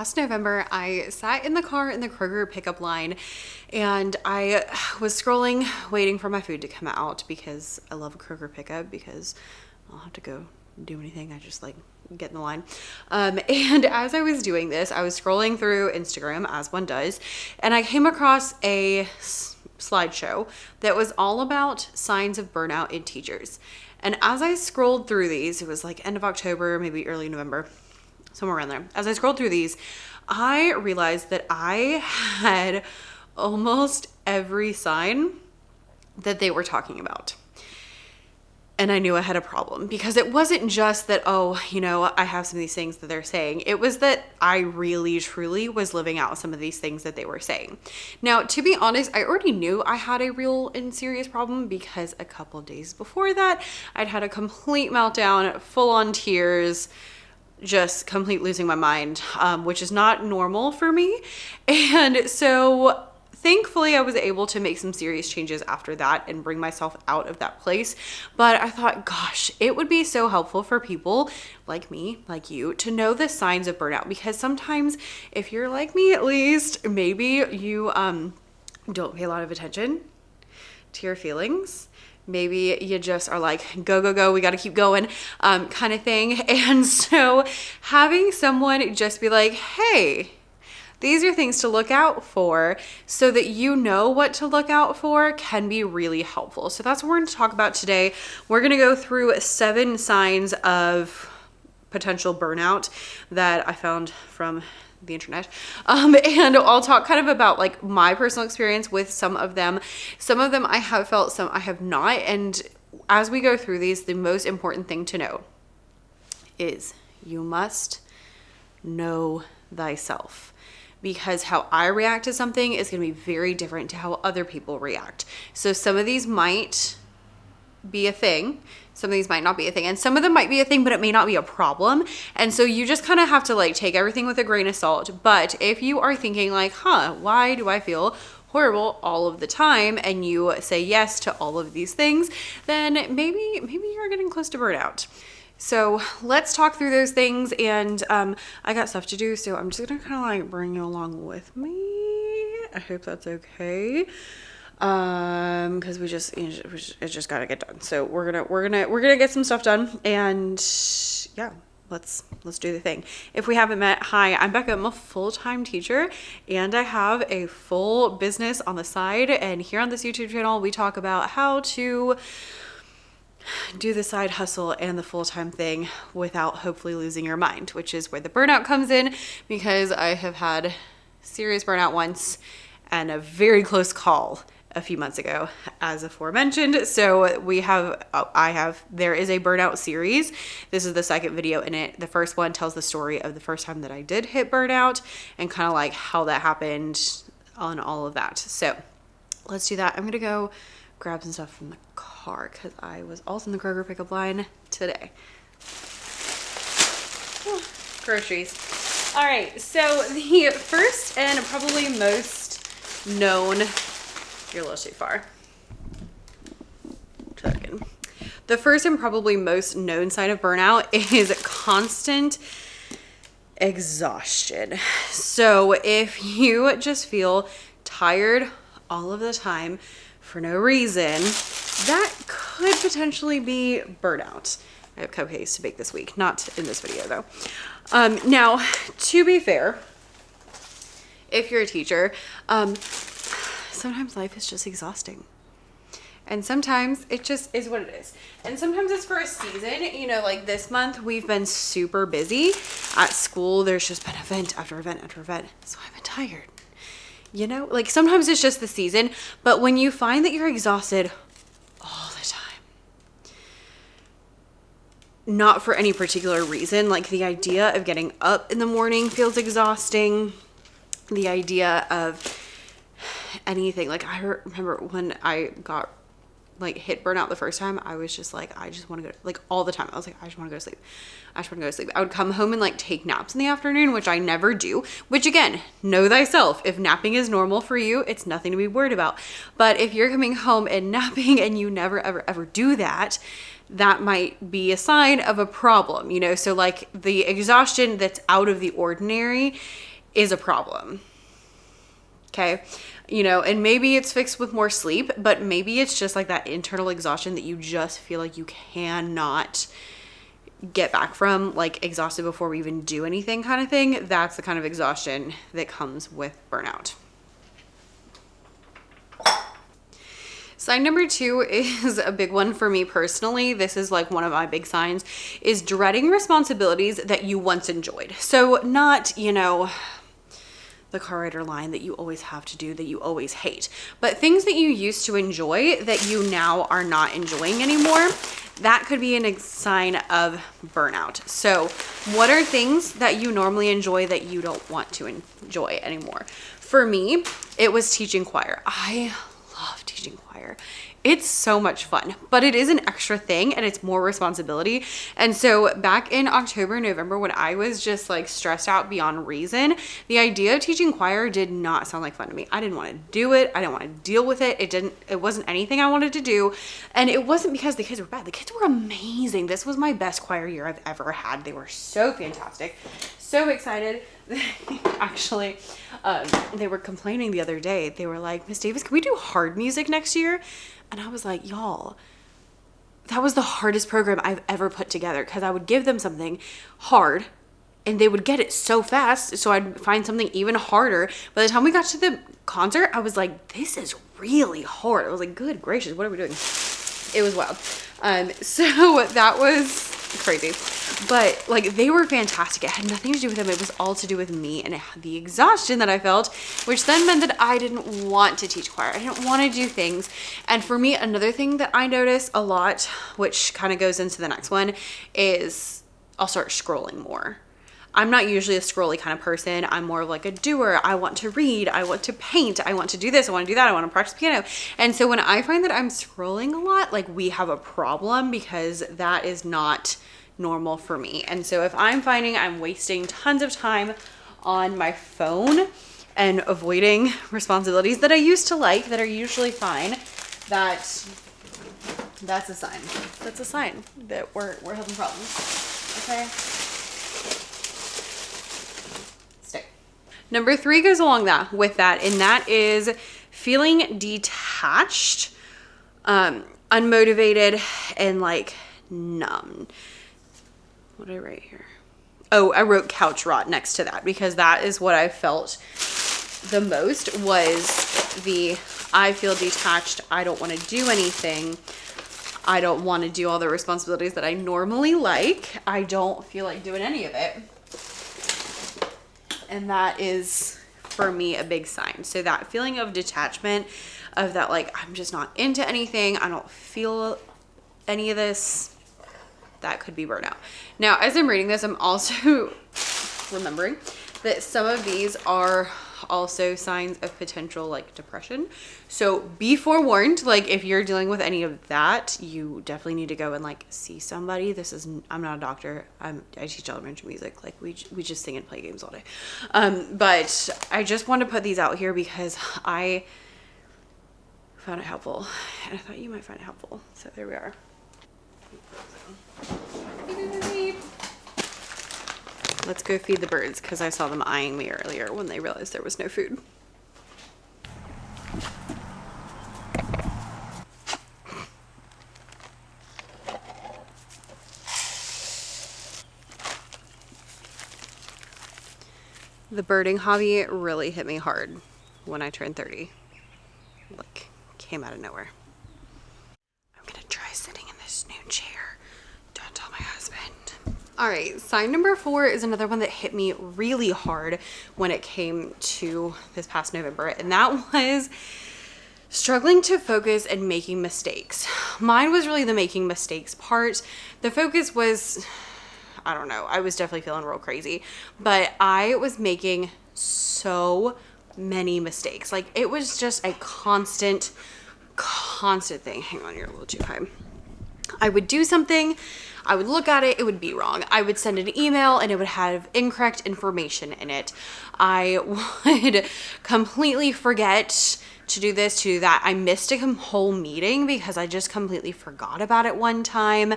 last November, I sat in the car in the Kroger pickup line and I was scrolling, waiting for my food to come out because I love a Kroger pickup because I don't have to go do anything. I just like get in the line. And as I was doing this, I was scrolling through Instagram as one does, and I came across a slideshow that was all about signs of burnout in teachers. And as I scrolled through these, it was like end of October, maybe early November, somewhere around there. As I scrolled through these, I realized that I had almost every sign that they were talking about. And I knew I had a problem because it wasn't just that, oh, you know, I have some of these things that they're saying. It was that I really, truly was living out some of these things that they were saying. Now, to be honest, I already knew I had a real and serious problem because a couple of days before that, I'd had a complete meltdown, full on tears, just complete losing my mind, which is not normal for me. And so thankfully, I was able to make some serious changes after that and bring myself out of that place. But I thought, gosh, it would be so helpful for people like me, like you, to know the signs of burnout. Because sometimes, if you're like me at least, maybe you don't pay a lot of attention to your feelings. Maybe you just are like, go, go, go, we got to keep going, kind of thing. And so having someone just be like, hey, these are things to look out for so that you know what to look out for can be really helpful. So that's what we're going to talk about today. We're going to go through 7 signs of potential burnout that I found from the internet. And I'll talk kind of about like my personal experience with some of them. Some of them I have felt, some I have not. And as we go through these, the most important thing to know is you must know thyself. Because how I react to something is going to be very different to how other people react. So some of these might be a thing. Some of these might not be a thing. And some of them might be a thing, but it may not be a problem. And so you just kind of have to like take everything with a grain of salt. But if you are thinking like, why do I feel horrible all of the time? And you say yes to all of these things, then maybe you're getting close to burnout. So let's talk through those things, and I got stuff to do, so I'm just gonna kind of like bring you along with me. I hope that's okay, because we just gotta get done. So we're gonna get some stuff done, and yeah, let's do the thing. If we haven't met, hi, I'm Becca. I'm a full-time teacher, and I have a full business on the side. And here on this YouTube channel, we talk about how to do the side hustle and the full-time thing without hopefully losing your mind, which is where the burnout comes in, because I have had serious burnout once and a very close call a few months ago, as aforementioned. So there is a burnout series. This is the second video in it. The first one tells the story of the first time that I did hit burnout and kind of like how that happened on all of that. So let's do that. I'm gonna go grab some stuff from the car because I was also in the Kroger pickup line today. Groceries. All right, so the first and probably most known, you're a little too far. The first and probably most known sign of burnout is constant exhaustion. So if you just feel tired all of the time, for no reason, that could potentially be burnout. I have cupcakes to bake this week, not in this video though. Now, to be fair, if you're a teacher, sometimes life is just exhausting. And sometimes it just is what it is. And sometimes it's for a season. You know, like this month, we've been super busy at school. There's just been event after event after event. So I've been tired. You know, like sometimes it's just the season, but when you find that you're exhausted all the time, not for any particular reason, like the idea of getting up in the morning feels exhausting, the idea of anything, like I remember when I got like hit burnout the first time, I was just like, I just want to go, like all the time. I was like, I just want to go to sleep. I just want to go to sleep. I would come home and like take naps in the afternoon, which I never do, which again, know thyself. If napping is normal for you, it's nothing to be worried about. But if you're coming home and napping and you never, ever, ever do that, that might be a sign of a problem, you know? So like the exhaustion that's out of the ordinary is a problem. Okay. You know, and maybe it's fixed with more sleep, but maybe it's just like that internal exhaustion that you just feel like you cannot get back from, like exhausted before we even do anything kind of thing. That's the kind of exhaustion that comes with burnout. Sign number 2 is a big one for me personally. This is like one of my big signs, is dreading responsibilities that you once enjoyed. So not, you know, the car rider line that you always have to do, that you always hate, but things that you used to enjoy that you now are not enjoying anymore. That could be a sign of burnout. So what are things that you normally enjoy that you don't want to enjoy anymore? For me, it was teaching choir. I love teaching choir. It's so much fun, but it is an extra thing and it's more responsibility. And so back in October, November, when I was just like stressed out beyond reason, the idea of teaching choir did not sound like fun to me. I didn't want to do it. I didn't want to deal with it. It wasn't anything I wanted to do. And it wasn't because the kids were bad. The kids were amazing. This was my best choir year I've ever had. They were so fantastic. So excited. Actually, they were complaining the other day. They were like, Miss Davis, can we do hard music next year? And I was like, y'all, that was the hardest program I've ever put together, because I would give them something hard and they would get it so fast. So I'd find something even harder. By the time we got to the concert, I was like, this is really hard. I was like, good gracious, what are we doing? It was wild. So that was crazy. But like, they were fantastic. It had nothing to do with them. It was all to do with me and the exhaustion that I felt, which then meant that I didn't want to teach choir. I didn't want to do things. And for me, another thing that I notice a lot, which kind of goes into the next one, is I'll start scrolling more. I'm not usually a scrolly kind of person. I'm more of like a doer. I want to read. I want to paint. I want to do this. I want to do that. I want to practice piano. And so when I find that I'm scrolling a lot, like, we have a problem, because that is not normal for me. And so if I'm finding I'm wasting tons of time on my phone and avoiding responsibilities that I used to like, that are usually fine, that's a sign. That's a sign that we're having problems. Okay. Number 3 goes along with that, and that is feeling detached, unmotivated, and like numb. What did I write here? Oh, I wrote couch rot next to that, because that is what I felt the most, was I feel detached. I don't want to do anything. I don't want to do all the responsibilities that I normally like. I don't feel like doing any of it. And that is, for me, a big sign. So that feeling of detachment, of that, like, I'm just not into anything, I don't feel any of this, that could be burnout. Now, as I'm reading this, I'm also remembering that some of these are also signs of potential, like, depression. So be forewarned, like, if you're dealing with any of that, you definitely need to go and like see somebody. I'm not a doctor. I teach elementary music. Like, we just sing and play games all day. But I just want to put these out here because I found it helpful, and I thought you might find it helpful. So there we are. Let's go feed the birds, because I saw them eyeing me earlier when they realized there was no food. The birding hobby really hit me hard when I turned 30. Like, came out of nowhere. I'm gonna try sitting in this new chair. Don't tell my husband. All right, sign number 4 is another one that hit me really hard when it came to this past November, and that was struggling to focus and making mistakes. Mine was really the making mistakes part. The focus was, I don't know, I was definitely feeling real crazy, but I was making so many mistakes. Like, it was just a constant thing. Hang on, you're a little too high. I would do something, I would look at it, it would be wrong. I would send an email and it would have incorrect information in it. I would completely forget to do this, to do that. I missed a whole meeting because I just completely forgot about it one time.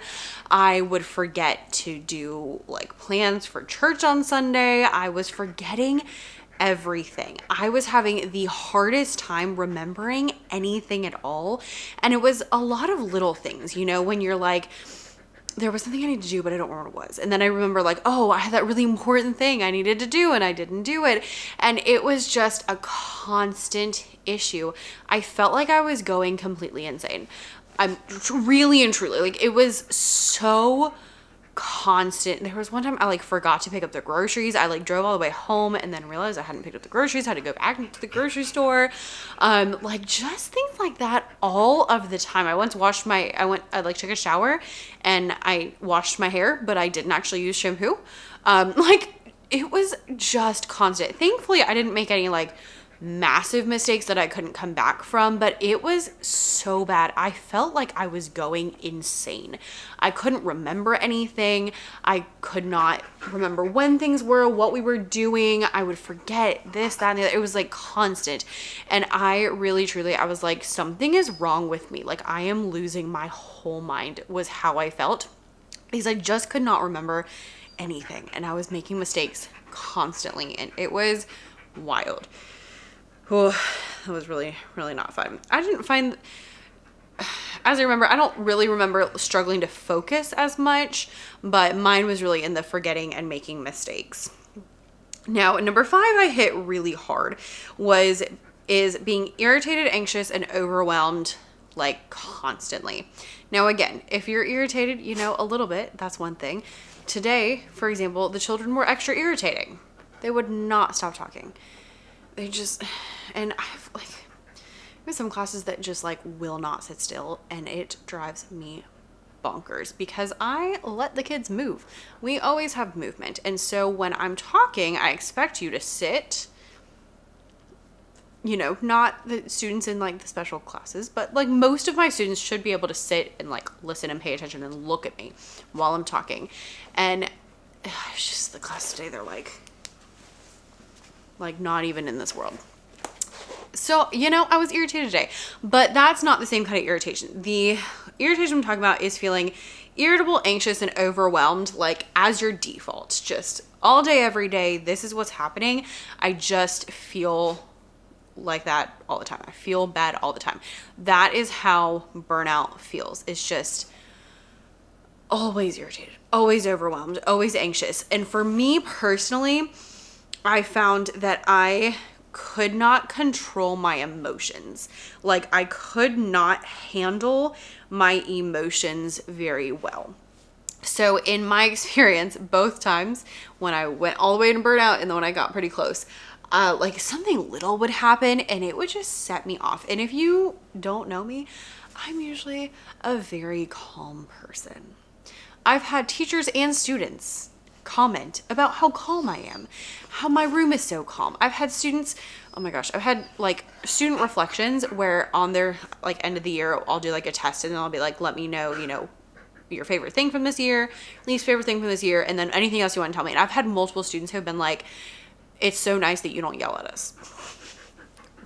I would forget to do like plans for church on Sunday. I was forgetting everything. I was having the hardest time remembering anything at all. And it was a lot of little things, you know, when you're like, there was something I need to do, but I don't remember what it was. And then I remember like, oh, I had that really important thing I needed to do and I didn't do it. And it was just a constant issue. I felt like I was going completely insane. I'm really and truly, like, it was so constant. There was one time I like forgot to pick up the groceries. I like drove all the way home and then realized I hadn't picked up the groceries. I had to go back to the grocery store. Like just things like that all of the time. I like took a shower and I washed my hair, but I didn't actually use shampoo. Like it was just constant. Thankfully I didn't make any like massive mistakes that I couldn't come back from, but it was so bad. I felt like I was going insane. I couldn't remember anything. I could not remember when things were, what we were doing. I would forget this, that, and the other. It was like constant. And I really, truly, I was like, something is wrong with me. Like I am losing my whole mind was how I felt because I just could not remember anything. And I was making mistakes constantly. And it was wild. Oh, that was really, really not fun. I didn't find, as I remember, I don't really remember struggling to focus as much, but mine was really in the forgetting and making mistakes. Now, number 5 I hit really hard is being irritated, anxious, and overwhelmed like constantly. Now, again, if you're irritated, you know, a little bit, that's one thing. Today, for example, the children were extra irritating. They would not stop talking. They just, and I've like, there's some classes that just like will not sit still and it drives me bonkers because I let the kids move. We always have movement. And so when I'm talking, I expect you to sit, you know, not the students in like the special classes, but like most of my students should be able to sit and like listen and pay attention and look at me while I'm talking. And it's just the class today, they're like not even in this world. So, you know, I was irritated today, but that's not the same kind of irritation. The irritation I'm talking about is feeling irritable, anxious, and overwhelmed, like as your default, just all day, every day. This is what's happening. I just feel like that all the time. I feel bad all the time. That is how burnout feels. It's just always irritated, always overwhelmed, always anxious. And for me personally, I found that I could not control my emotions. Like I could not handle my emotions very well. So in my experience, both times when I went all the way to burnout and then when I got pretty close, like something little would happen and it would just set me off. And if you don't know me, I'm usually a very calm person. I've had teachers and students comment about how calm I am, how my room is so calm. I've had students, oh my gosh, I've had like student reflections where on their like end of the year, I'll do like a test and then I'll be like, let me know, you know, your favorite thing from this year, least favorite thing from this year, and then anything else you want to tell me. And I've had multiple students who have been like, it's so nice that you don't yell at us.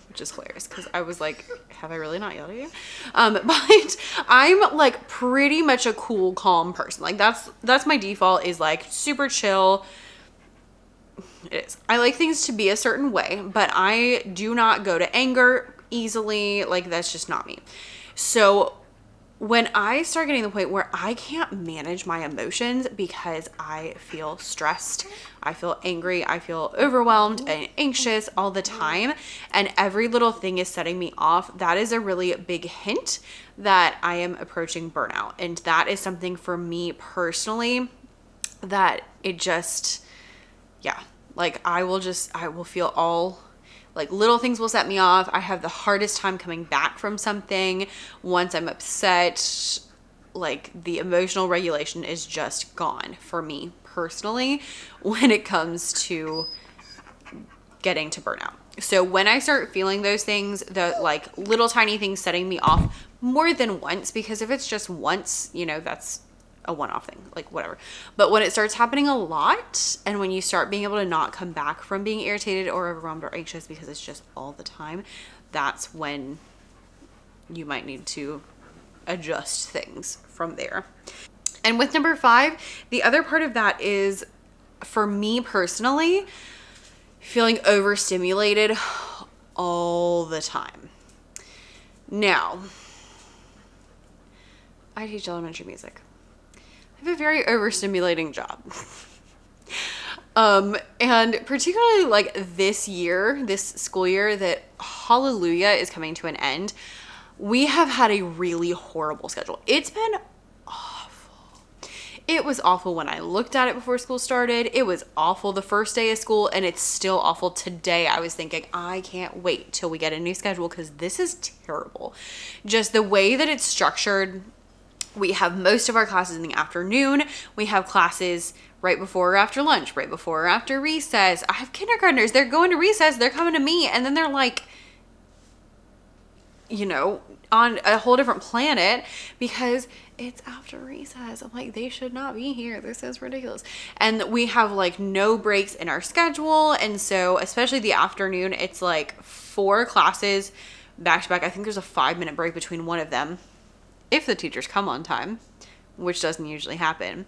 Which is hilarious because I was like, have I really not yelled at you? But I'm like pretty much a cool, calm person. Like that's my default, is like super chill. It is. I like things to be a certain way, but I do not go to anger easily. Like that's just not me. So when I start getting to the point where I can't manage my emotions because I feel stressed, I feel angry, I feel overwhelmed and anxious all the time, and every little thing is setting me off, that is a really big hint that I am approaching burnout. And that is something for me personally that it just, yeah, like I will feel all, like little things will set me off. I have the hardest time coming back from something. Once I'm upset, like the emotional regulation is just gone for me personally when it comes to getting to burnout. So when I start feeling those things, the like little tiny things setting me off more than once, because if it's just once, you know, that's a one-off thing, like whatever. But when it starts happening a lot, and when you start being able to not come back from being irritated or overwhelmed or anxious because it's just all the time, that's when you might need to adjust things from there. And with number 5, the other part of that is, for me personally, feeling overstimulated all the time. Now, I teach elementary music. I have a very overstimulating job. And particularly like this school year that, hallelujah, is coming to an end, we have had a really horrible schedule. It's been awful. It was awful when I looked at it before school started. It was awful the first day of school, and it's still awful today. I was thinking, I can't wait till we get a new schedule because this is terrible. Just the way that it's structured. We have most of our classes in the afternoon. We have classes right before or after lunch, right before or after recess. I have kindergartners. They're going to recess. They're coming to me. And then they're like, you know, on a whole different planet because it's after recess. I'm like, they should not be here. This is ridiculous. And we have like no breaks in our schedule. And so especially the afternoon, it's like 4 classes back to back. I think there's a 5-minute break between one of them, if the teachers come on time, which doesn't usually happen.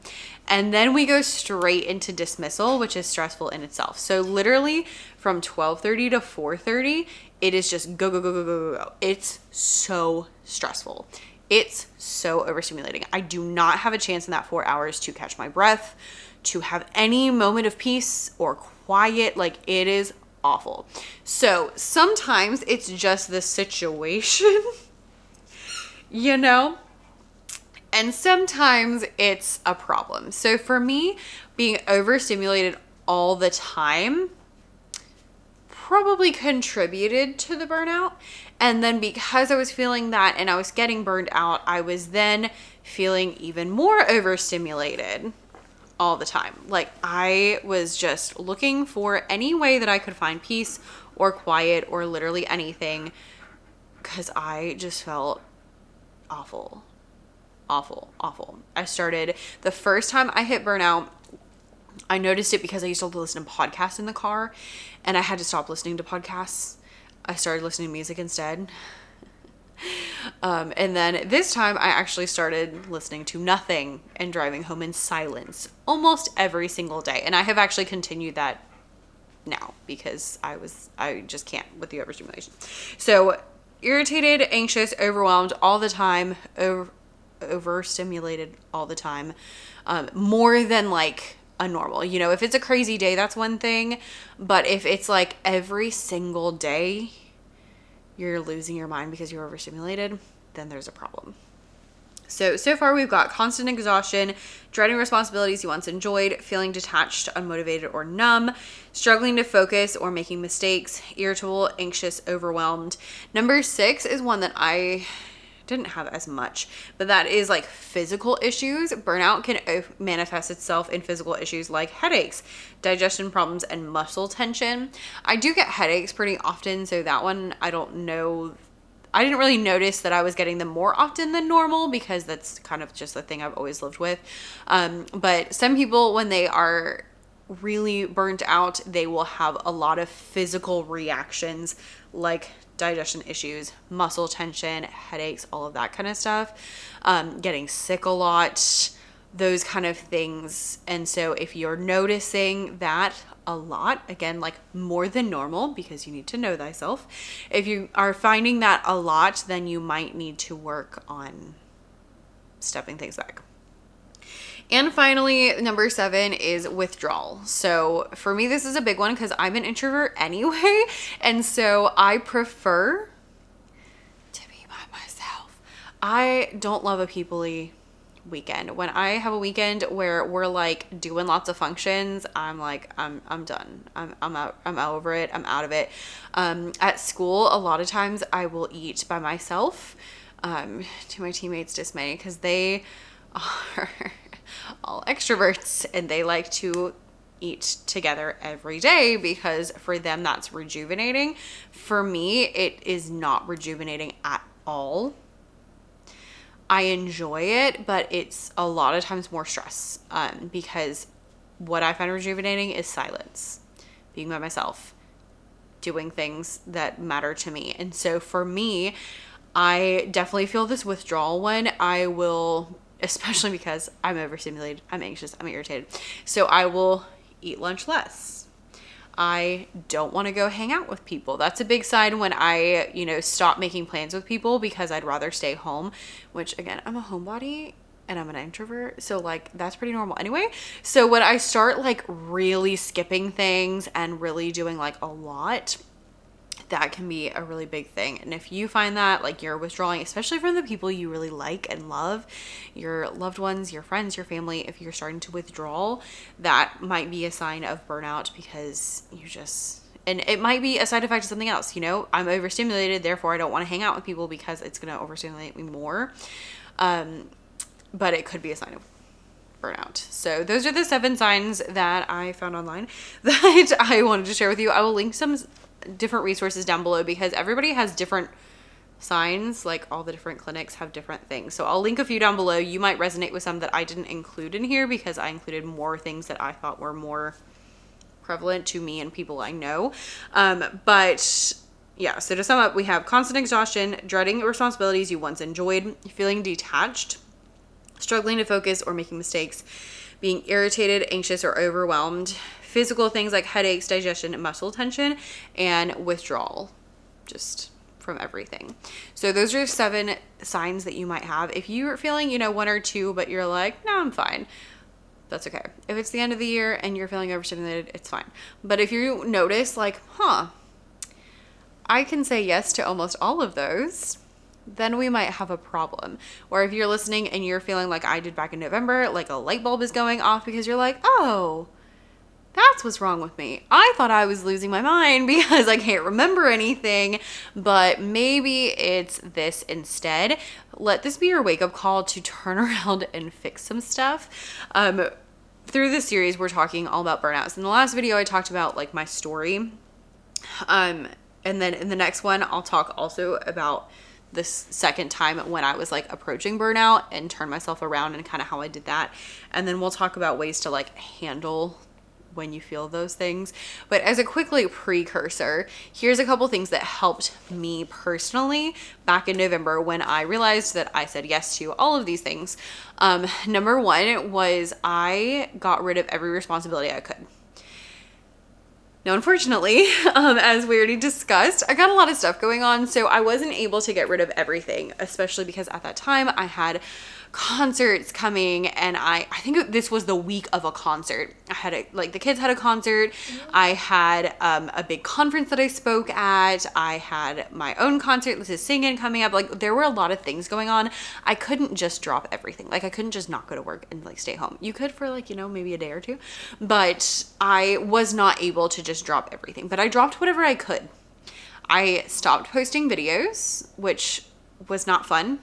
And then we go straight into dismissal, which is stressful in itself. So literally from 12:30 to 4:30, it is just go, go, go, go, go, go. It's so stressful. It's so overstimulating. I do not have a chance in that 4 hours to catch my breath, to have any moment of peace or quiet. Like, it is awful. So sometimes it's just the situation, you know? And sometimes it's a problem. So for me, being overstimulated all the time probably contributed to the burnout. And then because I was feeling that and I was getting burned out, I was then feeling even more overstimulated all the time. Like, I was just looking for any way that I could find peace or quiet or literally anything, because I just felt awful. I started, the first time I hit burnout, I noticed it because I used to listen to podcasts in the car, and I had to stop listening to podcasts. I started listening to music instead. And then this time I actually started listening to nothing and driving home in silence almost every single day. And I have actually continued that now because I just can't with the overstimulation. So irritated, anxious, overwhelmed all the time, overstimulated all the time, more than like a normal. You know, if it's a crazy day, that's one thing, but if it's like every single day you're losing your mind because you're overstimulated, then there's a problem. So far we've got constant exhaustion, dreading responsibilities you once enjoyed, feeling detached, unmotivated, or numb, struggling to focus or making mistakes, irritable, anxious, overwhelmed. Number 6 is one that I didn't have as much, but that is like physical issues. Burnout can manifest itself in physical issues like headaches, digestion problems, and muscle tension. I do get headaches pretty often, so that one I don't know. I didn't really notice that I was getting them more often than normal because that's kind of just the thing I've always lived with. But some people, when they are really burnt out, they will have a lot of physical reactions like digestion issues, muscle tension, headaches, all of that kind of stuff, getting sick a lot, those kind of things. And so if you're noticing that a lot, again, like more than normal, because you need to know thyself, if you are finding that a lot, then you might need to work on stepping things back. And finally, number 7 is withdrawal. So for me, this is a big one because I'm an introvert anyway. And so I prefer to be by myself. I don't love a people-y weekend. When I have a weekend where we're like doing lots of functions, I'm like, I'm done. I'm out. I'm over it. I'm out of it. At school, a lot of times I will eat by myself, to my teammates' dismay, because they are all extroverts and they like to eat together every day because for them that's rejuvenating. For me, it is not rejuvenating at all. I enjoy it, but it's a lot of times more stress, because what I find rejuvenating is silence, being by myself, doing things that matter to me. And so for me, I definitely feel this withdrawal one. I will, especially because I'm overstimulated, I'm anxious, I'm irritated. So I will eat lunch less. I don't want to go hang out with people. That's a big sign when I, stop making plans with people because I'd rather stay home, which again, I'm a homebody and I'm an introvert. So like that's pretty normal anyway. So when I start like really skipping things and really doing like a lot, that can be a really big thing. And if you find that like you're withdrawing, especially from the people you really like and love, your loved ones, your friends, your family, if you're starting to withdraw, that might be a sign of burnout, because and it might be a side effect of something else. I'm overstimulated, therefore I don't want to hang out with people because it's going to overstimulate me more. But it could be a sign of burnout. So those are the 7 signs that I found online that I wanted to share with you. I will link some different resources down below because everybody has different signs. Like all the different clinics have different things. So I'll link a few down below. You might resonate with some that I didn't include in here because I included more things that I thought were more prevalent to me and people I know. But yeah, so to sum up, we have constant exhaustion, dreading responsibilities you once enjoyed, feeling detached, struggling to focus or making mistakes, being irritated, anxious, or overwhelmed, physical things like headaches, digestion, and muscle tension, and withdrawal, just from everything. So those are 7 signs that you might have. If you're feeling, 1 or 2, but you're like, no, I'm fine, that's okay. If it's the end of the year and you're feeling overstimulated, it's fine. But if you notice like, I can say yes to almost all of those, then we might have a problem. Or if you're listening and you're feeling like I did back in November, like a light bulb is going off because you're like, oh, that's what's wrong with me. I thought I was losing my mind because I can't remember anything, but maybe it's this instead. Let this be your wake-up call to turn around and fix some stuff. Through this series, we're talking all about burnouts. In the last video, I talked about like my story. And then in the next one, I'll talk also about this second time when I was like approaching burnout and turn myself around and kind of how I did that. And then we'll talk about ways to like handle when you feel those things. But as a quick like precursor, here's a couple things that helped me personally back in November when I realized that I said yes to all of these things. Number 1 was I got rid of every responsibility I could. Now, unfortunately, as we already discussed, I got a lot of stuff going on, so I wasn't able to get rid of everything, especially because at that time I had concerts coming, and I think this was the week of a concert. I had the kids had a concert. I had a big conference that I spoke at. I had my own concert, this is singing coming up. Like there were a lot of things going on. I couldn't just drop everything. Like I couldn't just not go to work and like stay home. You could for like, maybe a day or 2, but I was not able to just drop everything, but I dropped whatever I could. I stopped posting videos, which was not fun,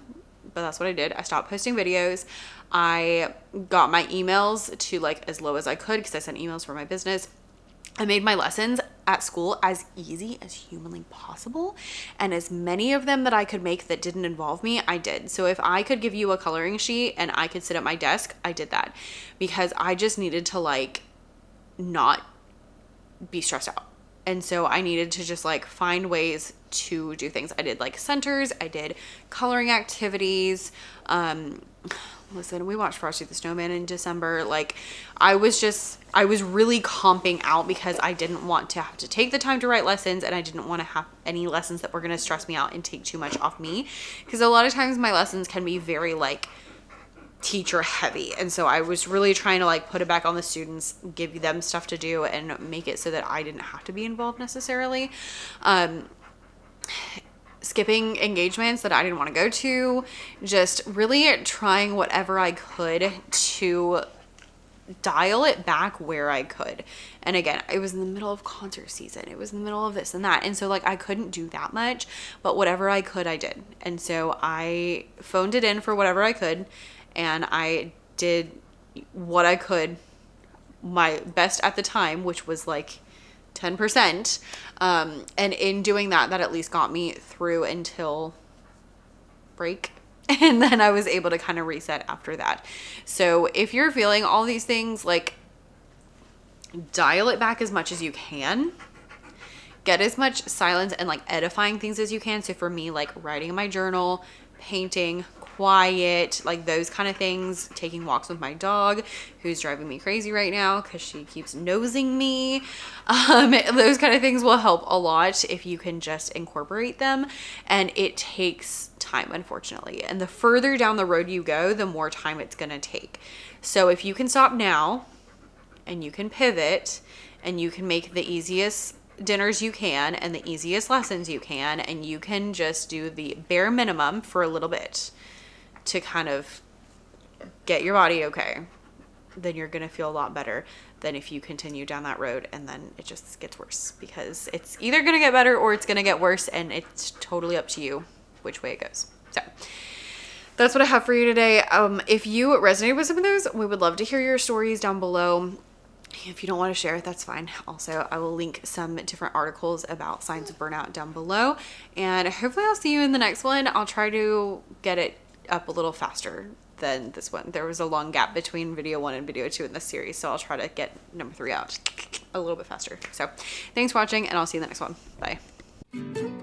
but that's what I did. I stopped posting videos. I got my emails to like as low as I could because I sent emails for my business. I made my lessons at school as easy as humanly possible, and as many of them that I could make that didn't involve me, I did. So if I could give you a coloring sheet and I could sit at my desk, I did that because I just needed to like not be stressed out. And so I needed to just like find ways to do things. I did like centers, I did coloring activities. Listen, we watched Frosty the Snowman in December. Like I was really comping out because I didn't want to have to take the time to write lessons, and I didn't want to have any lessons that were going to stress me out and take too much off me. Because a lot of times my lessons can be very like teacher heavy, and so I was really trying to like put it back on the students, give them stuff to do, and make it so that I didn't have to be involved necessarily. Skipping engagements that I didn't want to go to, just really trying whatever I could to dial it back where I could. And again, it was in the middle of concert season, it was in the middle of this and that, and so like I couldn't do that much, but whatever I could I did. And so I phoned it in for whatever I could, and I did what I could, my best at the time, which was like 10%. And in doing that, that at least got me through until break. And then I was able to kind of reset after that. So if you're feeling all these things, like, dial it back as much as you can. Get as much silence and like edifying things as you can. So for me, like writing in my journal, painting, quiet, like those kind of things, taking walks with my dog who's driving me crazy right now because she keeps nosing me. Those kind of things will help a lot if you can just incorporate them. And it takes time, unfortunately. And the further down the road you go, the more time it's going to take. So if you can stop now and you can pivot and you can make the easiest dinners you can and the easiest lessons you can, and you can just do the bare minimum for a little bit to kind of get your body okay, then you're going to feel a lot better than if you continue down that road and then it just gets worse, because it's either going to get better or it's going to get worse, and it's totally up to you which way it goes. So that's what I have for you today. If you resonate with some of those, we would love to hear your stories down below. If you don't want to share it, that's fine. Also, I will link some different articles about signs of burnout down below. And hopefully I'll see you in the next one. I'll try to get it up a little faster than this one. There was a long gap between video 1 and video 2 in this series, so I'll try to get number 3 out a little bit faster. So thanks for watching, and I'll see you in the next one. Bye.